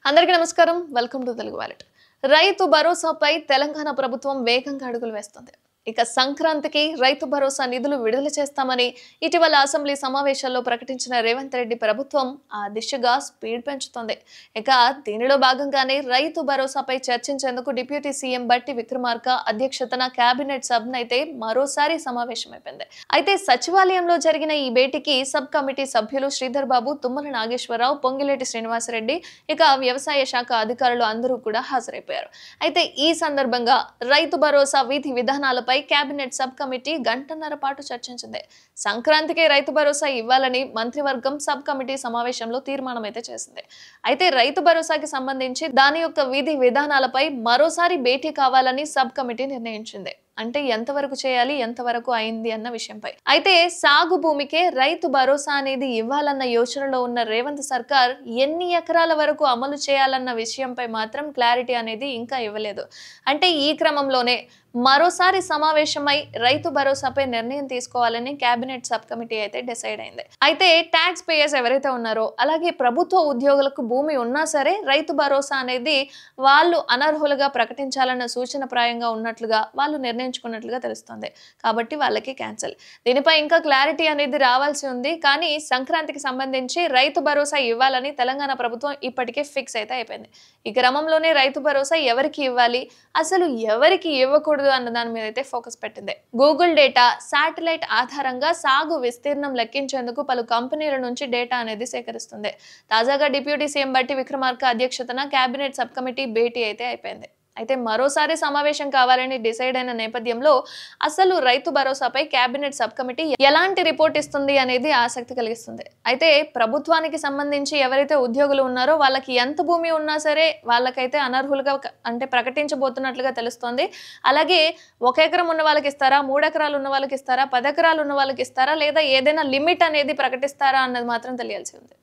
అందరికీ నమస్కారం welcome to Telugu wallet రైతు భరోసాపై తెలంగాణ ప్రభుత్వం వేగంగా అడుగులు వేస్తుంది ఇక సంక్రాంతికి రైతు భరోసా నిధులు విడుదల చేస్తామని ఇటీవల అసెంబ్లీ సమావేశాల్లో ప్రకటించిన రేవంత్ రెడ్డి ప్రభుత్వం ఆ దిశగా స్పీడ్ పెంచుతోంది ఇక దీనిలో భాగంగానే రైతు భరోసాపై చర్చించేందుకు డిప్యూటీ సీఎం బట్టి విక్రమార్క అధ్యక్షతన కేబినెట్ సభను అయితే మరోసారి సమావేశమైపోయింది అయితే సచివాలయంలో జరిగిన ఈ భేటీకి సబ్ కమిటీ సభ్యులు శ్రీధర్ బాబు తుమ్మల నాగేశ్వరరావు పొంగిలేటి శ్రీనివాసరెడ్డి ఇక వ్యవసాయ శాఖ అధికారులు అందరూ కూడా హాజరైపోయారు అయితే ఈ సందర్భంగా రైతు భరోసా విధి విధానాలపై కేబినెట్ సబ్ కమిటీ గంటన్నర పాటు చర్చించింది సంక్రాంతికి రైతు భరోసా ఇవ్వాలని మంత్రివర్గం సబ్ కమిటీ సమావేశంలో తీర్మానం అయితే చేసింది అయితే రైతు భరోసాకి సంబంధించి దాని యొక్క విధి విధానాలపై మరోసారి భేటీ కావాలని సబ్ కమిటీ నిర్ణయించింది అంటే ఎంతవరకు చేయాలి ఎంతవరకు అయింది అన్న విషయంపై అయితే సాగు భూమికే రైతు భరోసా అనేది ఇవ్వాలన్న యోచనలో ఉన్న రేవంత్ సర్కార్ ఎన్ని ఎకరాల వరకు అమలు చేయాలన్న విషయంపై మాత్రం క్లారిటీ అనేది ఇంకా ఇవ్వలేదు అంటే ఈ క్రమంలోనే మరోసారి సమావేశమై రైతు భరోసాపై నిర్ణయం తీసుకోవాలని కేబినెట్ సబ్ కమిటీ అయితే డిసైడ్ అయింది అయితే ట్యాక్స్ పేయర్స్ ఎవరైతే ఉన్నారో అలాగే ప్రభుత్వ ఉద్యోగులకు భూమి ఉన్నా సరే రైతు భరోసా అనేది వాళ్ళు అనర్హులుగా ప్రకటించాలన్న సూచన ప్రాయంగా ఉన్నట్లుగా వాళ్ళు నిర్ణయించుకున్నట్లుగా తెలుస్తుంది కాబట్టి వాళ్ళకి క్యాన్సిల్ దీనిపై ఇంకా క్లారిటీ అనేది రావాల్సి ఉంది కానీ సంక్రాంతికి సంబంధించి రైతు భరోసా ఇవ్వాలని తెలంగాణ ప్రభుత్వం ఇప్పటికే ఫిక్స్ అయితే అయిపోయింది ఈ క్రమంలోనే రైతు భరోసా ఎవరికి ఇవ్వాలి అసలు ఎవరికి ఇవ్వకూడదు అన్న దాని మీద అయితే ఫోకస్ పెట్టింది గూగుల్ డేటా శాటిలైట్ ఆధారంగా సాగు విస్తీర్ణం లెక్కించేందుకు పలు కంపెనీల నుంచి డేటా అనేది సేకరిస్తుంది తాజాగా డిప్యూటీ సీఎం బట్టి విక్రమార్క అధ్యక్షతన కేబినెట్ సబ్ కమిటీ భేటీ అయితే అయిపోయింది అయితే మరోసారి సమావేశం కావాలని డిసైడ్ అయిన నేపథ్యంలో అసలు రైతు భరోసాపై కేబినెట్ సబ్ కమిటీ ఎలాంటి రిపోర్ట్ ఇస్తుంది అనేది ఆసక్తి కలిగిస్తుంది అయితే ప్రభుత్వానికి సంబంధించి ఎవరైతే ఉద్యోగులు ఉన్నారో వాళ్ళకి ఎంత భూమి ఉన్నా సరే వాళ్ళకైతే అనర్హులుగా అంటే ప్రకటించబోతున్నట్లుగా తెలుస్తోంది అలాగే 1 ఎకరం ఉన్న వాళ్ళకి ఇస్తారా 3 ఎకరాలు ఉన్న వాళ్ళకి ఇస్తారా 10 ఎకరాలు ఉన్న వాళ్ళకి ఇస్తారా లేదా ఏదైనా లిమిట్ అనేది ప్రకటిస్తారా అన్నది మాత్రం తెలియాల్సి ఉంది